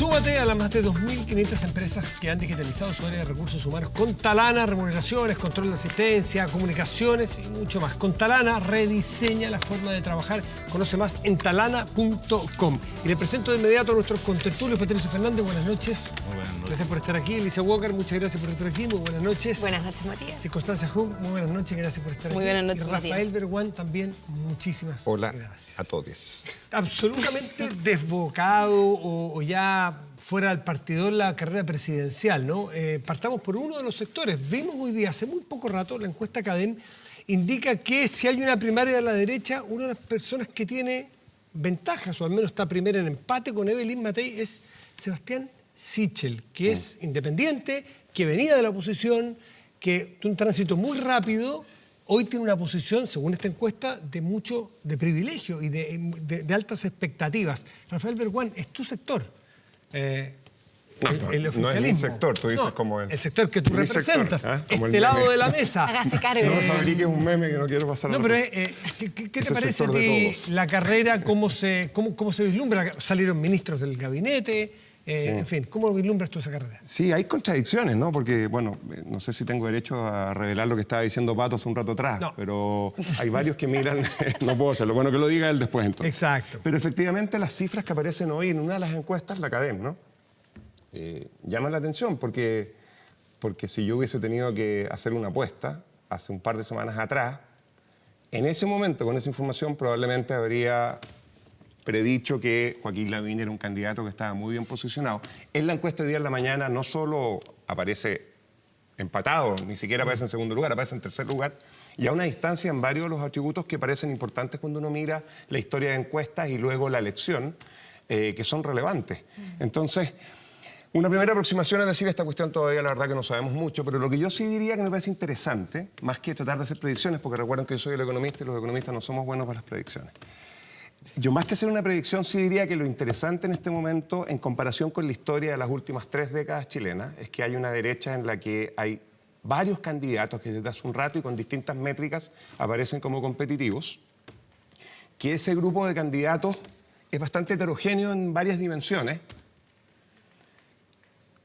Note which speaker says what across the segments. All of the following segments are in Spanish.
Speaker 1: Súmate a las más de 2.500 empresas que han digitalizado su área de recursos humanos con Talana, remuneraciones, control de asistencia, comunicaciones y mucho más. Con Talana rediseña la forma de trabajar. Conoce más en talana.com. Y le presento de inmediato a nuestros contertulios. Patricio Fernández, buenas noches.
Speaker 2: Muy buenas noches.
Speaker 1: Gracias por estar aquí. Alicia Walker, muchas gracias por estar aquí. Muy buenas noches.
Speaker 3: Buenas noches, Matías.
Speaker 1: Constanza Hum, muy buenas noches, gracias por estar aquí.
Speaker 3: Muy buenas noches,
Speaker 1: y Rafael
Speaker 3: Matías.
Speaker 1: Berguán también, muchísimas
Speaker 2: Hola
Speaker 1: gracias.
Speaker 2: a todos.
Speaker 1: Absolutamente desbocado o ya fuera del partidor la carrera presidencial, ¿no? Partamos por uno de los sectores. Vimos hoy día, hace muy poco rato, la encuesta CADEM indica que si hay una primaria de la derecha, una de las personas que tiene ventajas, o al menos está primera en empate con Evelyn Matei, es Sebastián Sichel, que es independiente, que venía de la oposición, que tuvo un tránsito muy rápido. Hoy tiene una posición, según esta encuesta, de privilegio y de altas expectativas. Rafael Berguán, es tu sector. El oficialismo.
Speaker 2: No es mi sector, tú dices como
Speaker 1: el sector que tú
Speaker 2: mi
Speaker 1: representas,
Speaker 2: sector, ¿eh? Como
Speaker 1: este
Speaker 2: el
Speaker 1: lado
Speaker 2: meme.
Speaker 1: de la mesa.
Speaker 3: Hágase cargo.
Speaker 2: No me fabriques un meme que no quiero pasar a
Speaker 1: No,
Speaker 2: la
Speaker 1: pero
Speaker 2: próxima.
Speaker 1: ¿qué
Speaker 2: Es
Speaker 1: te
Speaker 2: el
Speaker 1: parece a
Speaker 2: sector de
Speaker 1: ti
Speaker 2: todos.
Speaker 1: la carrera? ¿Cómo se vislumbra? Salieron ministros del gabinete,
Speaker 2: Sí.
Speaker 1: en fin, ¿cómo vislumbras tú esa carrera?
Speaker 2: Sí, hay contradicciones, ¿no? Porque, bueno, no sé si tengo derecho a revelar lo que estaba diciendo Pato hace un rato atrás,
Speaker 1: No.
Speaker 2: pero hay varios que miran, no puedo hacerlo, bueno que lo diga él después entonces.
Speaker 1: Exacto.
Speaker 2: Pero efectivamente las cifras que aparecen hoy en una de las encuestas, la CADEM, ¿no? Llaman la atención porque si yo hubiese tenido que hacer una apuesta hace un par de semanas atrás, en ese momento, con esa información, probablemente habría predicho que Joaquín Lavín era un candidato que estaba muy bien posicionado. En la encuesta de día en la mañana no solo aparece empatado, ni siquiera aparece en segundo lugar, aparece en tercer lugar, y a una distancia en varios de los atributos que parecen importantes cuando uno mira la historia de encuestas y luego la elección, que son relevantes. Entonces, una primera aproximación es decir, esta cuestión todavía la verdad que no sabemos mucho, pero lo que yo sí diría que me parece interesante, más que tratar de hacer predicciones, porque recuerden que yo soy el economista y los economistas no somos buenos para las predicciones. Yo más que hacer una predicción sí diría que lo interesante en este momento, en comparación con la historia de las últimas 3 décadas chilenas, es que hay una derecha en la que hay varios candidatos que desde hace un rato y con distintas métricas aparecen como competitivos, que ese grupo de candidatos es bastante heterogéneo en varias dimensiones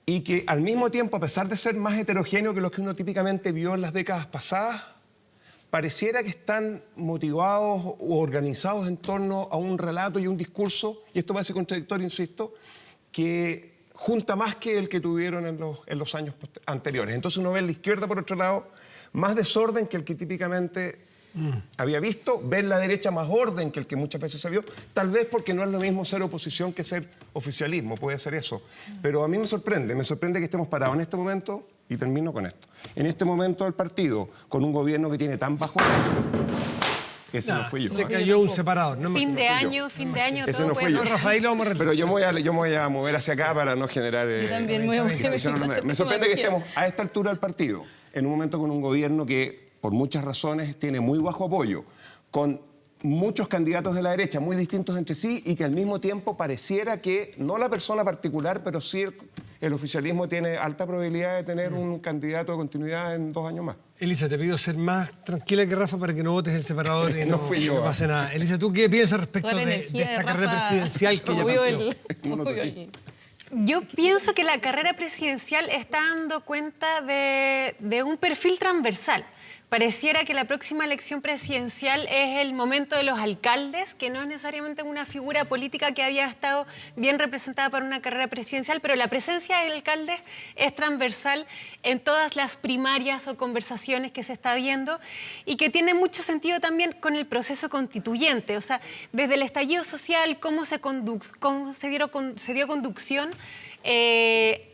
Speaker 2: y que al mismo tiempo, a pesar de ser más heterogéneo que los que uno típicamente vio en las décadas pasadas, pareciera que están motivados o organizados en torno a un relato y un discurso, y esto parece contradictorio, insisto, que junta más que el que tuvieron en los años anteriores. Entonces uno ve en la izquierda, por otro lado, más desorden que el que típicamente había visto, ve en la derecha más orden que el que muchas veces se vio, tal vez porque no es lo mismo ser oposición que ser oficialismo, puede ser eso. Pero a mí me sorprende que estemos parados en este momento, y termino con esto. En este momento del partido, con un gobierno que tiene tan bajo apoyo, ese no fui yo.
Speaker 1: Se cayó un separador. No me-
Speaker 3: Fin de
Speaker 2: yo.
Speaker 3: año,
Speaker 2: Ese
Speaker 3: todo
Speaker 2: no
Speaker 3: puede
Speaker 2: fui yo.
Speaker 3: pasar.
Speaker 1: Rafael, lo vamos a
Speaker 2: Pero yo me voy a mover hacia acá para no generar...
Speaker 4: Yo también me voy a mover.
Speaker 2: Me sorprende que estemos a esta altura del partido, en un momento con un gobierno que, por muchas razones, tiene muy bajo apoyo, con muchos candidatos de la derecha muy distintos entre sí y que al mismo tiempo pareciera que, no la persona particular, pero sí el oficialismo tiene alta probabilidad de tener un candidato de continuidad en 2 años más.
Speaker 1: Elisa, te pido ser más tranquila que Rafa para que no votes el separador y
Speaker 2: No fui yo,
Speaker 1: no pase nada. Elisa, ¿tú qué piensas respecto
Speaker 4: Toda la
Speaker 1: de
Speaker 4: energía
Speaker 1: esta
Speaker 4: de
Speaker 1: carrera
Speaker 4: Rafa
Speaker 1: presidencial que ya
Speaker 4: movió
Speaker 1: partió?
Speaker 4: movió el-
Speaker 3: Yo pienso que la carrera presidencial está dando cuenta de un perfil transversal. Pareciera que la próxima elección presidencial es el momento de los alcaldes, que no es necesariamente una figura política que había estado bien representada para una carrera presidencial, pero la presencia del alcalde es transversal en todas las primarias o conversaciones que se está viendo y que tiene mucho sentido también con el proceso constituyente. O sea, desde el estallido social, cómo se dio conducción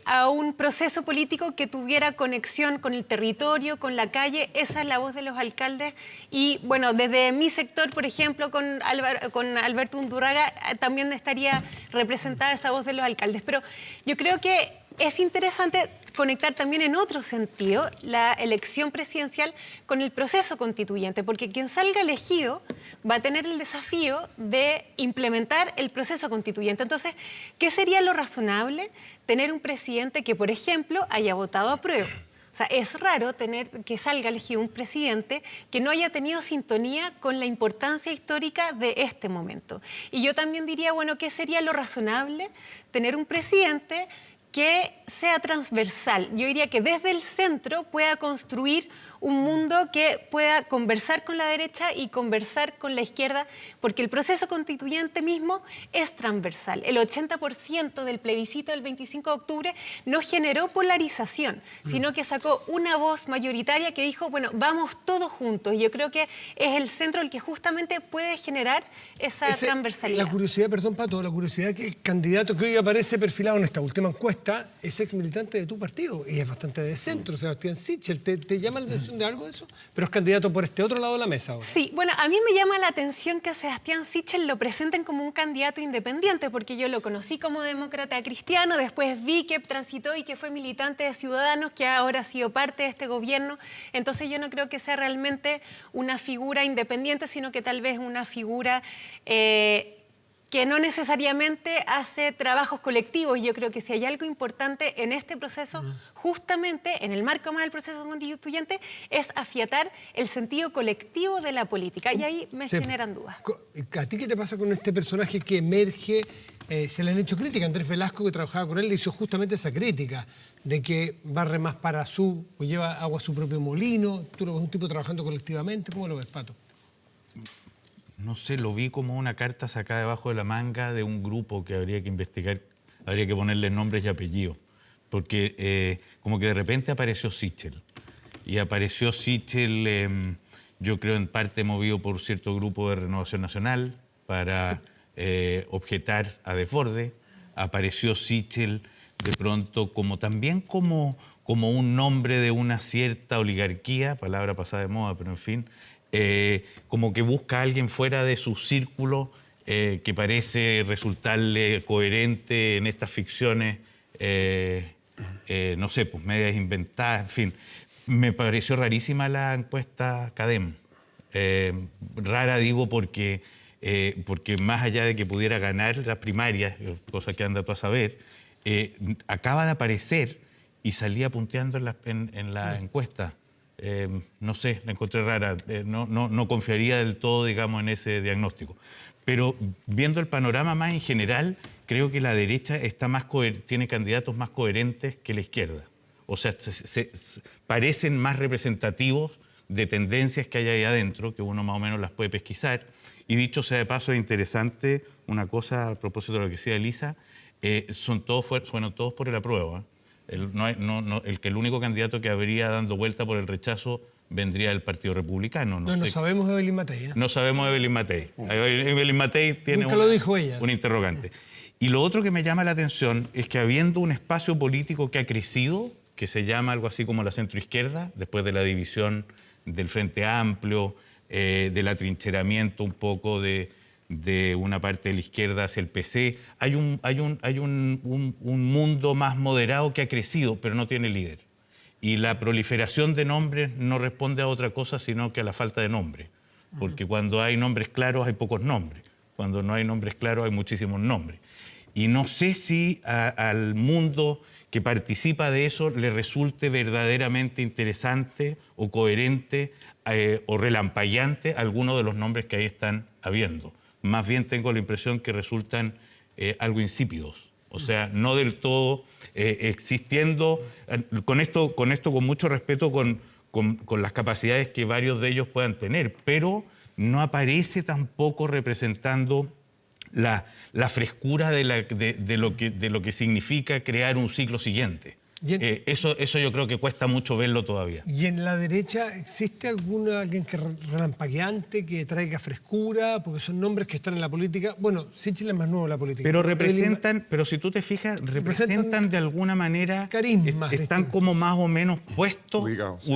Speaker 3: a un proceso político que tuviera conexión con el territorio, con la calle. Esa es la voz de los alcaldes. Y bueno, desde mi sector, por ejemplo, con Alberto Undurraga, también estaría representada esa voz de los alcaldes. Pero yo creo que es interesante conectar también en otro sentido la elección presidencial con el proceso constituyente, porque quien salga elegido va a tener el desafío de implementar el proceso constituyente. Entonces, ¿qué sería lo razonable? Tener un presidente que, por ejemplo, haya votado a prueba. O sea, es raro tener que salga elegido un presidente que no haya tenido sintonía con la importancia histórica de este momento. Y yo también diría, bueno, ¿qué sería lo razonable? Tener un presidente que sea transversal. Yo diría que desde el centro pueda construir un mundo que pueda conversar con la derecha y conversar con la izquierda, porque el proceso constituyente mismo es transversal. El 80% del plebiscito del 25 de octubre no generó polarización, sino que sacó una voz mayoritaria que dijo, bueno, vamos todos juntos. Y yo creo que es el centro el que justamente puede generar esa transversalidad.
Speaker 1: La curiosidad, perdón, Pato, la curiosidad que el candidato que hoy aparece perfilado en esta última encuesta es ex militante de tu partido y es bastante de centro, Sebastián Sichel. ¿Te llama la atención de algo de eso? Pero es candidato por este otro lado de la mesa ahora.
Speaker 3: Sí, bueno, a mí me llama la atención que a Sebastián Sichel lo presenten como un candidato independiente, porque yo lo conocí como demócrata cristiano, después vi que transitó y que fue militante de Ciudadanos, que ahora ha sido parte de este gobierno. Entonces yo no creo que sea realmente una figura independiente, sino que tal vez una figura que no necesariamente hace trabajos colectivos. Yo creo que si hay algo importante en este proceso, justamente en el marco más del proceso constituyente, es afiatar el sentido colectivo de la política. Y ahí me generan dudas.
Speaker 1: ¿A ti qué te pasa con este personaje que emerge? Se le han hecho crítica. Andrés Velasco, que trabajaba con él, le hizo justamente esa crítica de que barre más para su, o lleva agua a su propio molino. Tú lo ves un tipo trabajando colectivamente. ¿Cómo lo ves, Pato?
Speaker 4: No sé, lo vi como una carta sacada debajo de la manga de un grupo que habría que investigar, habría que ponerle nombres y apellidos, porque como que de repente apareció Sichel, y apareció Sichel, yo creo en parte movido por cierto grupo de Renovación Nacional para objetar a Desbordes, apareció Sichel de pronto también como un nombre de una cierta oligarquía, palabra pasada de moda, pero en fin, como que busca a alguien fuera de su círculo que parece resultarle coherente en estas ficciones, no sé, pues medias inventadas, en fin. Me pareció rarísima la encuesta CADEM. Rara digo porque más allá de que pudiera ganar las primarias, cosa que anda tú a saber, acaba de aparecer y salía punteando en la encuesta. No sé, la encontré rara, no confiaría del todo, digamos, en ese diagnóstico. Pero viendo el panorama más en general, creo que la derecha tiene candidatos más coherentes que la izquierda. O sea, parecen más representativos de tendencias que hay ahí adentro, que uno más o menos las puede pesquisar. Y dicho sea de paso, es interesante una cosa a propósito de lo que decía Elisa, fueron todos por el apruebo, ¿eh? El único candidato que habría dando vuelta por el rechazo vendría del Partido Republicano.
Speaker 1: No sabemos de Evelyn Matei.
Speaker 4: No sabemos de Evelyn Matei. Evelyn Matei tiene
Speaker 1: Nunca lo dijo ella.
Speaker 4: un interrogante. Y lo otro que me llama la atención es que habiendo un espacio político que ha crecido, que se llama algo así como la centroizquierda, después de la división del Frente Amplio, del atrincheramiento un poco de una parte de la izquierda hacia el PC, hay un mundo más moderado que ha crecido, pero no tiene líder. Y la proliferación de nombres no responde a otra cosa sino que a la falta de nombres. Porque cuando hay nombres claros hay pocos nombres. Cuando no hay nombres claros hay muchísimos nombres. Y no sé si al mundo que participa de eso le resulte verdaderamente interesante o coherente o relampagueante alguno de los nombres que ahí están habiendo. Más bien tengo la impresión que resultan algo insípidos. O sea, no del todo existiendo, con esto con mucho respeto con las capacidades que varios de ellos puedan tener, pero no aparece tampoco representando la frescura de lo que significa crear un ciclo siguiente. Eso yo creo que cuesta mucho verlo todavía.
Speaker 1: ¿Y en la derecha existe alguien que relampagueante, que traiga frescura? Porque son nombres que están en la política. Bueno, Sichel es más nuevo en la política.
Speaker 4: Pero si tú te fijas, representan de alguna manera,
Speaker 1: carismas
Speaker 4: están como más o menos puestos, ubicados.
Speaker 2: Sí.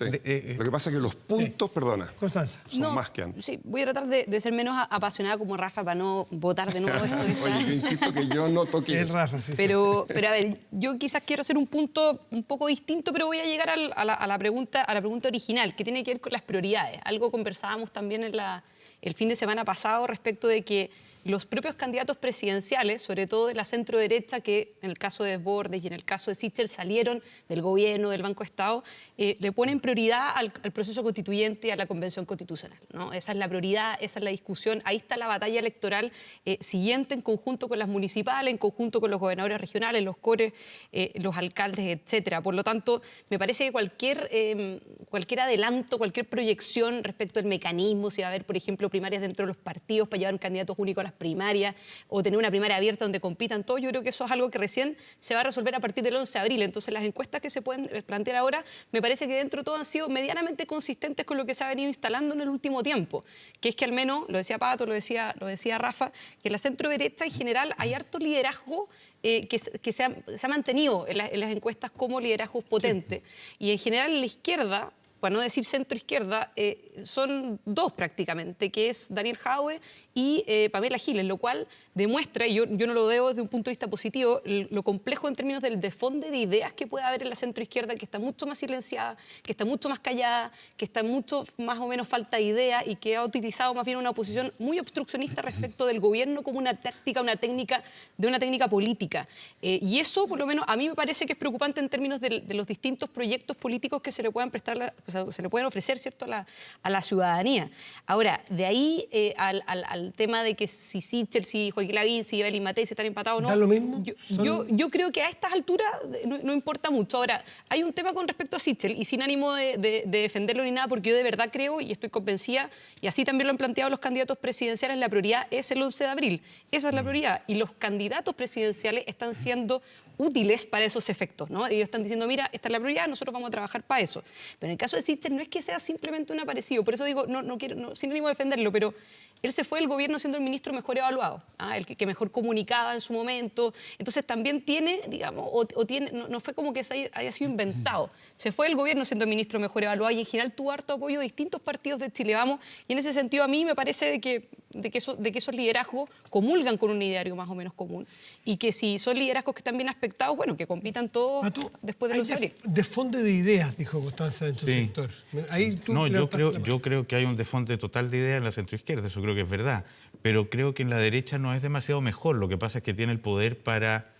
Speaker 2: Lo que pasa es que los puntos, perdona,
Speaker 1: Constanza.
Speaker 2: son más que antes.
Speaker 5: Sí, voy a tratar de ser menos apasionada como Rafa para no votar de nuevo.
Speaker 2: Oye, yo insisto que yo no toqué eso.
Speaker 1: Rafa, sí.
Speaker 5: Pero a ver, yo quizás quiero hacer un punto un poco distinto, pero voy a llegar a la pregunta original, que tiene que ver con las prioridades. Algo conversábamos también el fin de semana pasado respecto de que los propios candidatos presidenciales, sobre todo de la centro-derecha, que en el caso de Desbordes y en el caso de Sichel salieron del gobierno, del Banco Estado, le ponen prioridad al proceso constituyente y a la Convención Constitucional, ¿no? Esa es la prioridad, esa es la discusión, ahí está la batalla electoral siguiente en conjunto con las municipales, en conjunto con los gobernadores regionales, los cores, los alcaldes, etcétera. Por lo tanto, me parece que cualquier adelanto, cualquier proyección respecto al mecanismo, si va a haber, por ejemplo, primarias dentro de los partidos para llevar candidatos únicos a las primarias o tener una primaria abierta donde compitan todos, yo creo que eso es algo que recién se va a resolver a partir del 11 de abril. Entonces, las encuestas que se pueden plantear ahora, me parece que dentro de todo han sido medianamente consistentes con lo que se ha venido instalando en el último tiempo, que es que al menos, lo decía Pato, lo decía Rafa, que en la centro-derecha en general hay harto liderazgo que se ha mantenido en las encuestas como liderazgos potentes. Y en general en la izquierda, para no decir centro-izquierda, son dos prácticamente, que es Daniel Jadwe y Pamela Giles, lo cual demuestra, y yo no lo veo desde un punto de vista positivo, lo complejo en términos del desfonde de ideas que puede haber en la centroizquierda, que está mucho más silenciada, que está mucho más callada, que está mucho más o menos falta de ideas y que ha utilizado más bien una posición muy obstruccionista respecto del gobierno como una táctica, una técnica política. Y eso, por lo menos, a mí me parece que es preocupante en términos de los distintos proyectos políticos que se le puedan prestar, o sea, se le pueden ofrecer, ¿cierto?, a la ciudadanía. Ahora, de ahí al tema de que si Sichel, si Joaquín Lavín, si Evelyn Matei se están empatados o no.
Speaker 1: ¿Da lo mismo?
Speaker 5: Yo creo que a estas alturas no importa mucho. Ahora, hay un tema con respecto a Sichel y sin ánimo de defenderlo ni nada, porque yo de verdad creo y estoy convencida, y así también lo han planteado los candidatos presidenciales, la prioridad es el 11 de abril. Esa es la prioridad. Y los candidatos presidenciales están siendo útiles para esos efectos, ¿no? Ellos están diciendo, mira, esta es la prioridad, nosotros vamos a trabajar para eso. Pero en el caso de Sichel no es que sea simplemente un aparecido, por eso digo, sin ánimo de defenderlo, pero él se fue del gobierno siendo el ministro mejor evaluado, el que mejor comunicaba en su momento. Entonces también tiene, digamos, no fue como que haya sido inventado. Se fue del gobierno siendo el ministro mejor evaluado y en general tuvo harto apoyo de distintos partidos de Chile Vamos, y en ese sentido a mí me parece de que esos liderazgos comulgan con un ideario más o menos común y que si son liderazgos que están bien aspectados, bueno, que compitan todos después de los abril.
Speaker 1: Desfonde de ideas, dijo Constanza en su sector. Ahí tú
Speaker 4: yo creo que hay un desfonde total de ideas en la centroizquierda, eso creo que es verdad, pero creo que en la derecha no es demasiado mejor, lo que pasa es que tiene el poder para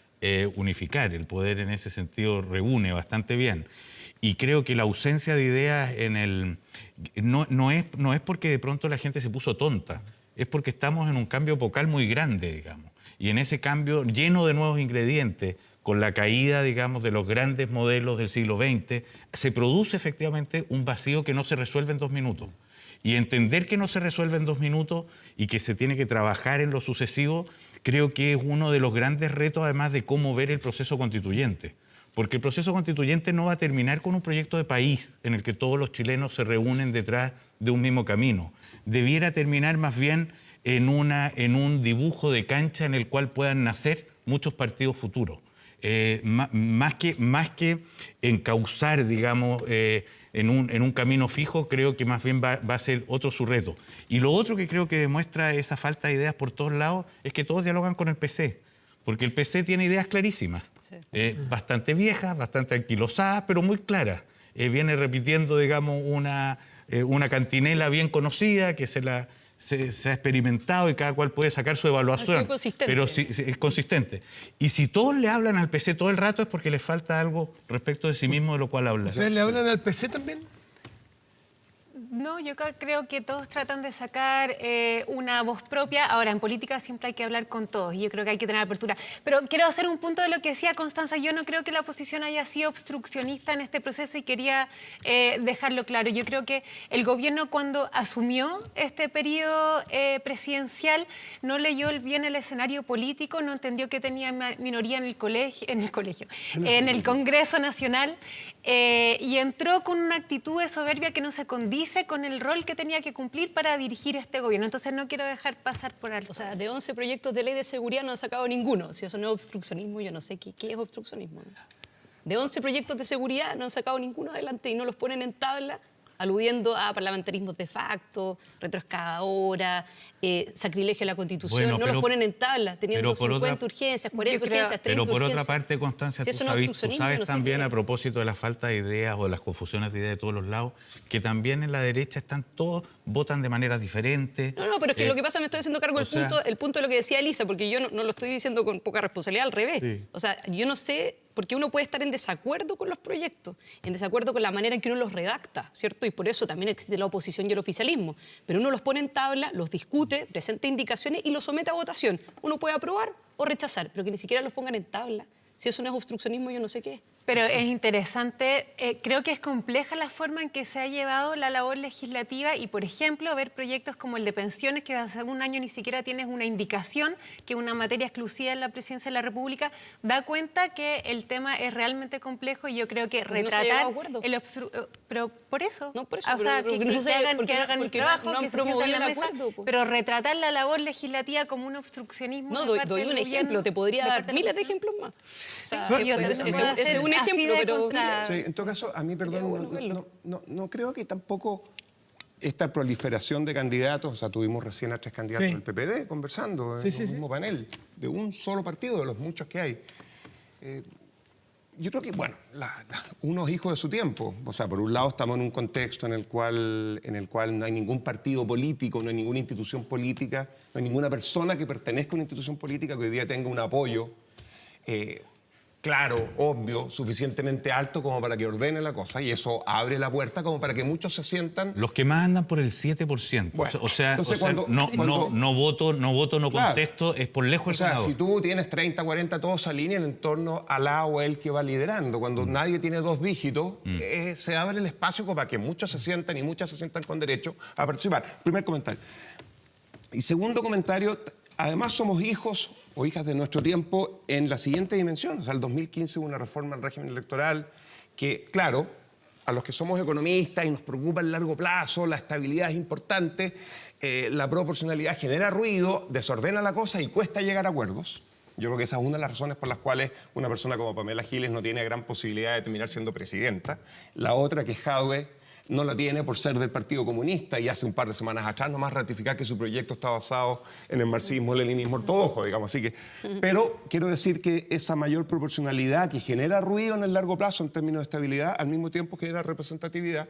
Speaker 4: unificar, el poder en ese sentido reúne bastante bien. Y creo que la ausencia de ideas no es porque de pronto la gente se puso tonta, es porque estamos en un cambio epocal muy grande, digamos. Y en ese cambio lleno de nuevos ingredientes, con la caída, digamos, de los grandes modelos del siglo XX, se produce efectivamente un vacío que no se resuelve en 2 minutos. Y entender que no se resuelve en 2 minutos y que se tiene que trabajar en lo sucesivo, creo que es uno de los grandes retos, además de cómo ver el proceso constituyente. Porque el proceso constituyente no va a terminar con un proyecto de país en el que todos los chilenos se reúnen detrás de un mismo camino. Debiera terminar más bien en un dibujo de cancha en el cual puedan nacer muchos partidos futuros. Más que encauzar, digamos, en un camino fijo, creo que más bien va a ser otro su reto. Y lo otro que creo que demuestra esa falta de ideas por todos lados es que todos dialogan con el PC, porque el PC tiene ideas clarísimas, sí. Bastante viejas, bastante anquilosadas, pero muy claras. Viene repitiendo, digamos, una cantinela bien conocida que se ha experimentado y cada cual puede sacar su evaluación. Pero es consistente. Y si todos le hablan al PC todo el rato es porque les falta algo respecto de sí mismo de lo cual hablan.
Speaker 1: ¿Ustedes le hablan al PC también?
Speaker 3: No, yo creo que todos tratan de sacar una voz propia. Ahora, en política siempre hay que hablar con todos y yo creo que hay que tener apertura. Pero quiero hacer un punto de lo que decía Constanza. Yo no creo que la oposición haya sido obstruccionista en este proceso y quería dejarlo claro. Yo creo que el gobierno, cuando asumió este periodo presidencial, no leyó bien el escenario político, no entendió que tenía minoría en el Congreso Nacional y entró con una actitud de soberbia que no se condice con el rol que tenía que cumplir para dirigir este gobierno. Entonces no quiero dejar pasar por alto.
Speaker 5: O sea, de 11 proyectos de ley de seguridad no han sacado ninguno. Si eso no es obstruccionismo, yo no sé qué es obstruccionismo. De 11 proyectos de seguridad no han sacado ninguno adelante y no los ponen en tabla aludiendo a parlamentarismos de facto, retroexcavadora, sacrilegio a la Constitución.
Speaker 4: Bueno,
Speaker 5: no los ponen en tabla, teniendo
Speaker 4: pero por
Speaker 5: 50 urgencias, 40 urgencias, 30
Speaker 4: Pero por
Speaker 5: urgencias.
Speaker 4: otra parte, Constancia,
Speaker 5: Si
Speaker 4: tú
Speaker 5: eso no es
Speaker 4: sabes
Speaker 5: obstruccionismo, no sé
Speaker 4: también
Speaker 5: qué.
Speaker 4: a propósito de la falta de ideas o de las confusiones de ideas de todos los lados, que también en la derecha están todos, votan de manera diferente.
Speaker 5: No, pero es que lo que pasa, me estoy haciendo cargo el punto de lo que decía Elisa, porque yo no lo estoy diciendo con poca responsabilidad, al revés.
Speaker 4: Sí.
Speaker 5: O sea, yo no sé por qué uno puede estar en desacuerdo con los proyectos, en desacuerdo con la manera en que uno los redacta, ¿cierto? Y por eso también existe la oposición y el oficialismo. Pero uno los pone en tabla, los discute, presenta indicaciones y los somete a votación. Uno puede aprobar o rechazar, pero que ni siquiera los pongan en tabla. Si eso no es obstruccionismo, yo no sé qué es.
Speaker 3: Pero es interesante, creo que es compleja la forma en que se ha llevado la labor legislativa y, por ejemplo, ver proyectos como el de pensiones, que hace un año ni siquiera tienes una indicación, que es una materia exclusiva en la Presidencia de la República, da cuenta que el tema es realmente complejo y yo creo que
Speaker 5: Porque no se ha llegado a
Speaker 3: retratar
Speaker 5: acuerdo.
Speaker 3: pero por eso,
Speaker 5: No, por eso,
Speaker 3: o sea,
Speaker 5: pero
Speaker 3: que,
Speaker 5: no
Speaker 3: que
Speaker 5: se-
Speaker 3: hagan,
Speaker 5: porque
Speaker 3: que
Speaker 5: no-
Speaker 3: hagan el
Speaker 5: porque
Speaker 3: trabajo,
Speaker 5: no han
Speaker 3: que se sientan en
Speaker 5: promovido
Speaker 3: la
Speaker 5: el
Speaker 3: mesa,
Speaker 5: acuerdo, po.
Speaker 3: pero retratar la labor legislativa como un obstruccionismo.
Speaker 5: No,
Speaker 3: de
Speaker 5: doy
Speaker 3: parte
Speaker 5: un
Speaker 3: del
Speaker 5: ejemplo,
Speaker 3: gobierno,
Speaker 5: te podría
Speaker 3: de
Speaker 5: dar
Speaker 3: parte de la
Speaker 5: miles de
Speaker 3: oposición.
Speaker 5: ejemplos más. O sea,
Speaker 3: Sí, yo
Speaker 5: ese
Speaker 3: también puedo
Speaker 5: ese es un
Speaker 3: hacer así
Speaker 5: ejemplo,
Speaker 3: de
Speaker 5: pero...
Speaker 3: contra-
Speaker 2: Sí, en todo caso, a mí, perdón,
Speaker 5: bueno verlo.
Speaker 2: no creo que tampoco esta proliferación de candidatos, o sea, tuvimos recién a 3 candidatos
Speaker 1: Sí.
Speaker 2: del PPD conversando
Speaker 1: Sí,
Speaker 2: en
Speaker 1: sí,
Speaker 2: el
Speaker 1: sí.
Speaker 2: mismo panel, de un solo partido, de los muchos que hay. Yo creo que, bueno, unos hijos de su tiempo. O sea, por un lado estamos en un contexto en el cual no hay ningún partido político, no hay ninguna institución política, no hay ninguna persona que pertenezca a una institución política que hoy día tenga un apoyo claro, obvio, suficientemente alto como para que ordene la cosa, y eso abre la puerta como para que muchos se sientan...
Speaker 4: Los que más andan por el 7%.
Speaker 2: Bueno,
Speaker 4: o sea,
Speaker 2: entonces
Speaker 4: no voto, no
Speaker 2: Claro.
Speaker 4: contesto, es por lejos
Speaker 2: O
Speaker 4: el
Speaker 2: sea,
Speaker 4: ganador.
Speaker 2: si tú tienes 30, 40, todos se alinean en torno a la o el que va liderando. Cuando nadie tiene 2 dígitos, se abre el espacio como para que muchos se sientan y muchas se sientan con derecho a participar. Primer comentario. Y segundo comentario, además somos hijos o hijas de nuestro tiempo en la siguiente dimensión. O sea, el 2015 hubo una reforma al régimen electoral que, claro, a los que somos economistas y nos preocupa el largo plazo, la estabilidad es importante, la proporcionalidad genera ruido, desordena la cosa y cuesta llegar a acuerdos. Yo creo que esa es una de las razones por las cuales una persona como Pamela Giles no tiene gran posibilidad de terminar siendo presidenta. La otra, que es Jadwe, no la tiene por ser del Partido Comunista y hace un par de semanas atrás nomás ratificar que su proyecto está basado en el marxismo-leninismo ortodoxo, digamos. Así que, pero quiero decir que esa mayor proporcionalidad que genera ruido en el largo plazo en términos de estabilidad, al mismo tiempo genera representatividad.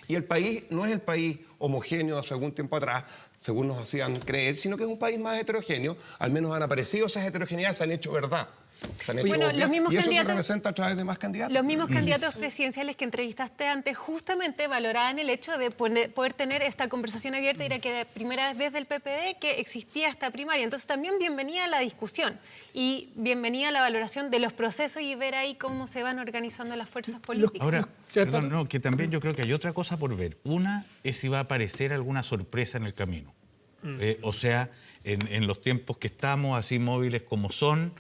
Speaker 2: Y el país no es el país homogéneo de hace algún tiempo atrás, según nos hacían creer, sino que es un país más heterogéneo. Al menos han aparecido esas heterogeneidades, se han hecho verdad. Se han hecho
Speaker 3: Bueno,
Speaker 2: obvias,
Speaker 3: los mismos
Speaker 2: y eso se
Speaker 3: candidatos-
Speaker 2: representa a través de más candidatos.
Speaker 3: Los mismos candidatos presidenciales que entrevistaste antes justamente valoraban el hecho de poder tener esta conversación abierta y era que de primera vez desde el PPD que existía esta primaria. Entonces también bienvenida a la discusión y bienvenida a la valoración de los procesos y ver ahí cómo se van organizando las fuerzas políticas.
Speaker 4: Ahora,
Speaker 1: Ya,
Speaker 4: perdón,
Speaker 1: Pato.
Speaker 4: no, que también yo creo que hay otra cosa por ver. Una es si va a aparecer alguna sorpresa en el camino. O sea, en los tiempos que estamos, así móviles como son,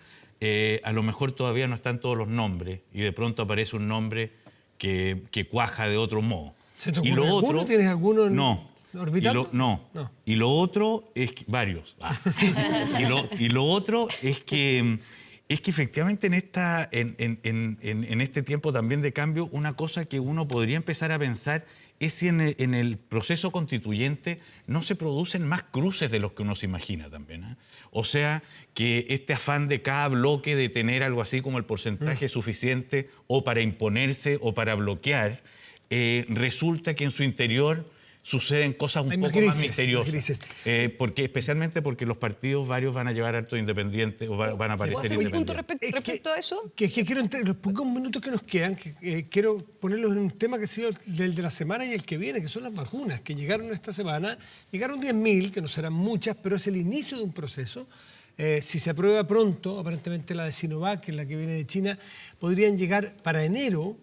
Speaker 4: a lo mejor todavía no están todos los nombres y de pronto aparece un nombre que cuaja de otro modo.
Speaker 1: ¿Se te
Speaker 4: Y
Speaker 1: ocurre
Speaker 4: lo
Speaker 1: alguno?
Speaker 4: otro-
Speaker 1: ¿Tienes alguno en-
Speaker 4: No.
Speaker 1: orbitando?
Speaker 4: No.
Speaker 1: No.
Speaker 4: Y lo otro es que, varios. Y lo otro es que efectivamente en este tiempo también de cambio, una cosa que uno podría empezar a pensar es si en el proceso constituyente no se producen más cruces de los que uno se imagina también. ¿Eh? O sea, que este afán de cada bloque de tener algo así como el porcentaje suficiente o para imponerse o para bloquear, resulta que en su interior suceden cosas un
Speaker 1: Hay
Speaker 4: poco
Speaker 1: más
Speaker 4: más
Speaker 1: grises,
Speaker 4: misteriosas.
Speaker 1: más grises.
Speaker 4: Especialmente porque los partidos varios van a llevar harto independientes o van a
Speaker 5: ¿Puedo
Speaker 4: aparecer
Speaker 5: hacer un punto
Speaker 4: independientes.
Speaker 5: respecto a eso?
Speaker 1: Que quiero los pocos minutos que nos quedan, quiero ponerlos en un tema que ha sido el de la semana y el que viene, que son las vacunas, que llegaron esta semana. Llegaron 10.000, que no serán muchas, pero es el inicio de un proceso. Si se aprueba pronto, aparentemente la de Sinovac, que es la que viene de China, podrían llegar para enero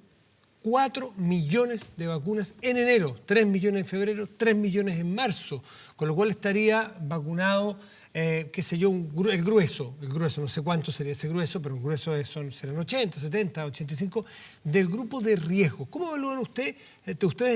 Speaker 1: 4 millones de vacunas en enero, 3 millones en febrero, 3 millones en marzo, con lo cual estaría vacunado, qué sé yo, el grueso, no sé cuánto sería ese grueso, pero el grueso serán 80, 70, 85, del grupo de riesgo. ¿Cómo evalúan ustedes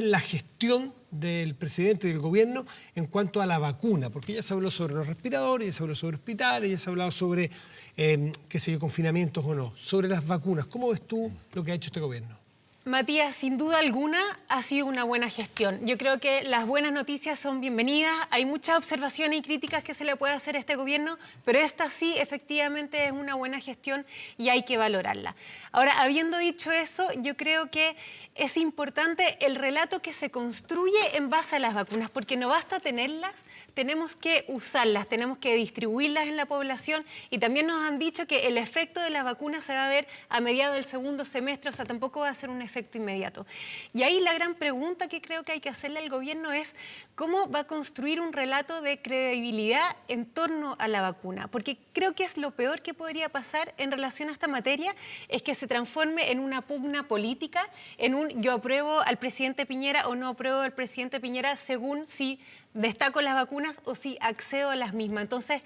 Speaker 1: la gestión del presidente y del gobierno en cuanto a la vacuna? Porque ya se habló sobre los respiradores, ya se habló sobre hospitales, ya se ha hablado sobre, qué sé yo, confinamientos o no. Sobre las vacunas, ¿cómo ves tú lo que ha hecho este gobierno?
Speaker 3: Matías, sin duda alguna ha sido una buena gestión. Yo creo que las buenas noticias son bienvenidas. Hay muchas observaciones y críticas que se le puede hacer a este gobierno, pero esta sí efectivamente es una buena gestión y hay que valorarla. Ahora, habiendo dicho eso, yo creo que es importante el relato que se construye en base a las vacunas, porque no basta tenerlas, tenemos que usarlas, tenemos que distribuirlas en la población y también nos han dicho que el efecto de las vacunas se va a ver a mediados del segundo semestre, o sea, tampoco va a ser un efecto inmediato. Y ahí la gran pregunta que creo que hay que hacerle al gobierno es cómo va a construir un relato de credibilidad en torno a la vacuna, porque creo que es lo peor que podría pasar en relación a esta materia, es que se transforme en una pugna política, en un yo apruebo al presidente Piñera o no apruebo al presidente Piñera según si destaco las vacunas o si accedo a las mismas. Entonces,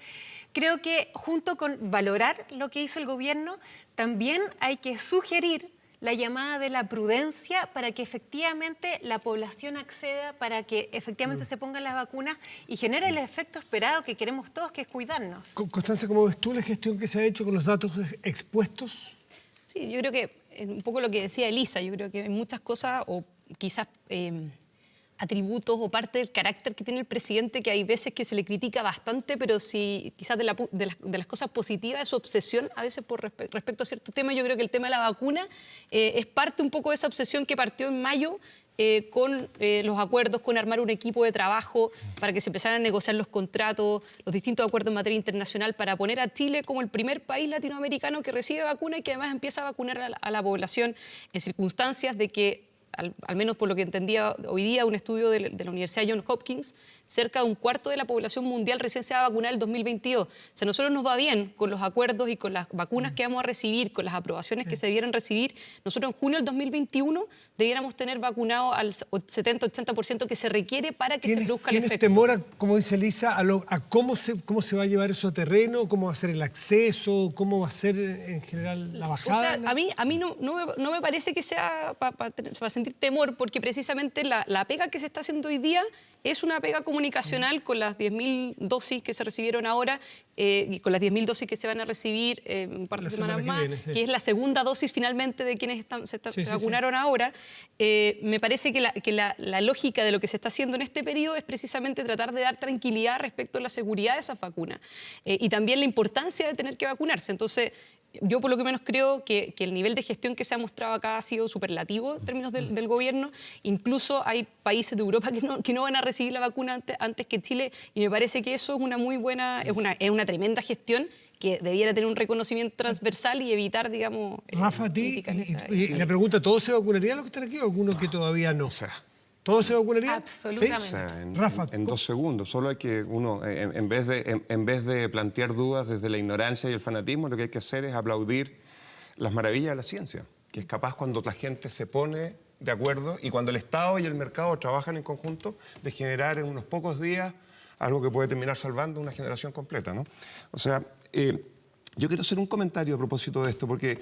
Speaker 3: creo que junto con valorar lo que hizo el gobierno, también hay que sugerir la llamada de la prudencia para que efectivamente la población acceda, para que efectivamente se pongan las vacunas y genere el efecto esperado que queremos todos, que es cuidarnos.
Speaker 1: Constanza, ¿cómo ves tú la gestión que se ha hecho con los datos expuestos?
Speaker 5: Sí, yo creo que un poco lo que decía Elisa, yo creo que hay muchas cosas o quizás atributos o parte del carácter que tiene el presidente que hay veces que se le critica bastante, pero si quizás de las cosas positivas de su obsesión a veces por respecto a ciertos temas, yo creo que el tema de la vacuna es parte un poco de esa obsesión que partió en mayo con los acuerdos, con armar un equipo de trabajo para que se empezaran a negociar los contratos, los distintos acuerdos en materia internacional para poner a Chile como el primer país latinoamericano que recibe vacuna y que además empieza a vacunar a la población en circunstancias de que al menos por lo que entendía hoy día un estudio de la Universidad Johns Hopkins, cerca de un cuarto de la población mundial recién se va a vacunar el 2022. O sea, a nosotros nos va bien con los acuerdos y con las vacunas que vamos a recibir, con las aprobaciones que se debieran recibir. Nosotros en junio del 2021 debiéramos tener vacunado al 70-80% que se requiere para que se produzca el efecto.
Speaker 1: ¿Tienes temor, como dice Elisa, a cómo se va a llevar eso a terreno? ¿Cómo va a ser el acceso? ¿Cómo va a ser en general la bajada?
Speaker 5: O sea, a mí no me parece que sea para sentir temor, porque precisamente la pega que se está haciendo hoy día es una pega comunicacional con las 10.000 dosis que se recibieron ahora y con las 10.000 dosis que se van a recibir un par de semanas más, que es la segunda dosis finalmente de quienes se vacunaron ahora. Me parece que la lógica de lo que se está haciendo en este periodo es precisamente tratar de dar tranquilidad respecto a la seguridad de esas vacunas y también la importancia de tener que vacunarse. Entonces, yo por lo que menos creo que el nivel de gestión que se ha mostrado acá ha sido superlativo en términos del gobierno. Incluso hay países de Europa que no van a recibir la vacuna antes que Chile y me parece que eso es una muy buena, es una tremenda gestión que debiera tener un reconocimiento transversal y evitar, digamos...
Speaker 1: Rafa, a ti, y la pregunta, ¿todos se vacunarían los que están aquí o algunos que todavía no?
Speaker 2: O sea,
Speaker 1: ¿todos se vacunarían?
Speaker 3: Absolutamente.
Speaker 2: o sea,
Speaker 1: Rafa,
Speaker 2: en 2 segundos. Solo hay que uno, en vez de plantear dudas desde la ignorancia y el fanatismo, lo que hay que hacer es aplaudir las maravillas de la ciencia, que es capaz cuando la gente se pone de acuerdo y cuando el Estado y el mercado trabajan en conjunto de generar en unos pocos días algo que puede terminar salvando una generación completa, ¿no? O sea, yo quiero hacer un comentario a propósito de esto, porque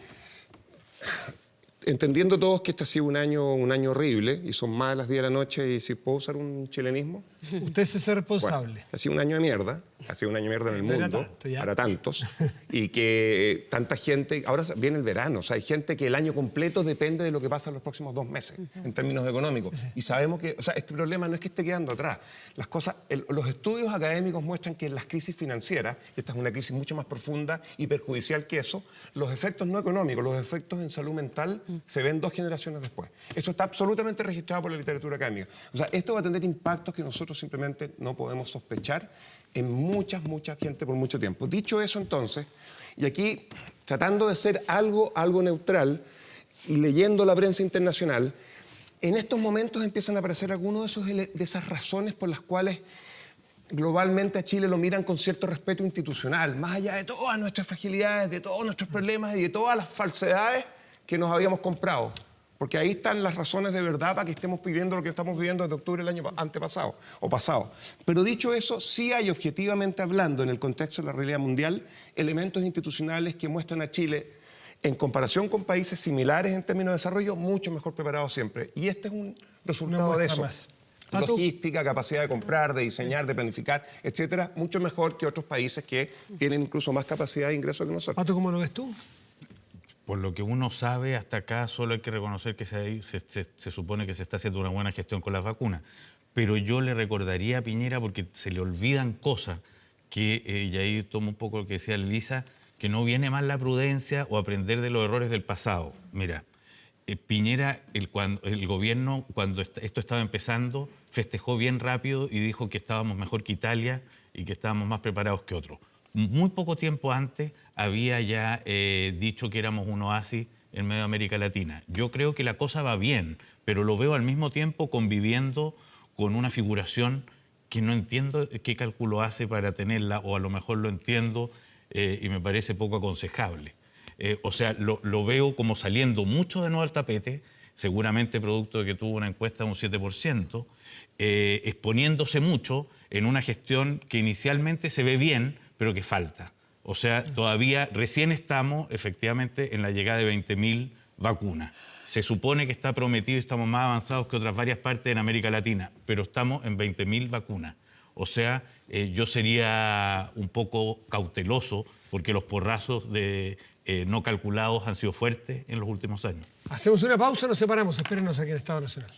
Speaker 2: entendiendo todos que este ha sido un año horrible y son más las 10 de la noche y si puedo usar un chilenismo.
Speaker 1: Usted se hace responsable.
Speaker 2: Bueno, ha sido un año de mierda, ha sido un año de mierda en el
Speaker 1: No era
Speaker 2: mundo,
Speaker 1: tanto, ya.
Speaker 2: para tantos, y que tanta gente, ahora viene el verano, o sea, hay gente que el año completo depende de lo que pasa en los próximos 2 meses, en términos económicos, y sabemos que, o sea, este problema no es que esté quedando atrás, las cosas, los estudios académicos muestran que en las crisis financieras, y esta es una crisis mucho más profunda y perjudicial que eso, los efectos no económicos, los efectos en salud mental se ven 2 generaciones después. Eso está absolutamente registrado por la literatura académica. O sea, esto va a tener impactos que nosotros simplemente no podemos sospechar en mucha gente por mucho tiempo. Dicho eso, entonces, y aquí tratando de ser algo neutral y leyendo la prensa internacional, en estos momentos empiezan a aparecer algunas de esas razones por las cuales globalmente a Chile lo miran con cierto respeto institucional, más allá de todas nuestras fragilidades, de todos nuestros problemas y de todas las falsedades que nos habíamos comprado. Porque ahí están las razones de verdad para que estemos viviendo lo que estamos viviendo desde octubre del año antepasado o pasado. Pero dicho eso, sí hay objetivamente hablando en el contexto de la realidad mundial elementos institucionales que muestran a Chile, en comparación con países similares en términos de desarrollo, mucho mejor preparado siempre. Y este es un resultado de eso.
Speaker 1: Más.
Speaker 2: Logística, capacidad de comprar, de diseñar, de planificar, etcétera, mucho mejor que otros países que tienen incluso más capacidad de ingreso que nosotros.
Speaker 1: Pato, ¿cómo lo ves tú?
Speaker 4: Por lo que uno sabe, hasta acá solo hay que reconocer que se supone que se está haciendo una buena gestión con las vacunas. Pero yo le recordaría a Piñera, porque se le olvidan cosas, que, y ahí tomo un poco lo que decía Elisa, que no viene más la prudencia o aprender de los errores del pasado. Mira, Piñera, el gobierno, cuando esto estaba empezando, festejó bien rápido y dijo que estábamos mejor que Italia y que estábamos más preparados que otros. Muy poco tiempo antes había ya dicho que éramos un oasis en medio de América Latina. Yo creo que la cosa va bien, pero lo veo al mismo tiempo conviviendo con una figuración que no entiendo qué cálculo hace para tenerla, o a lo mejor lo entiendo y me parece poco aconsejable. O sea, lo veo como saliendo mucho de nuevo al tapete, seguramente producto de que tuvo una encuesta de un 7%, exponiéndose mucho en una gestión que inicialmente se ve bien, pero que falta. O sea, todavía recién estamos efectivamente en la llegada de 20.000 vacunas. Se supone que está prometido y estamos más avanzados que otras varias partes en América Latina, pero estamos en 20.000 vacunas. O sea, yo sería un poco cauteloso porque los porrazos no calculados han sido fuertes en los últimos años.
Speaker 1: Hacemos una pausa, nos separamos. Espérenos aquí en Estado Nacional.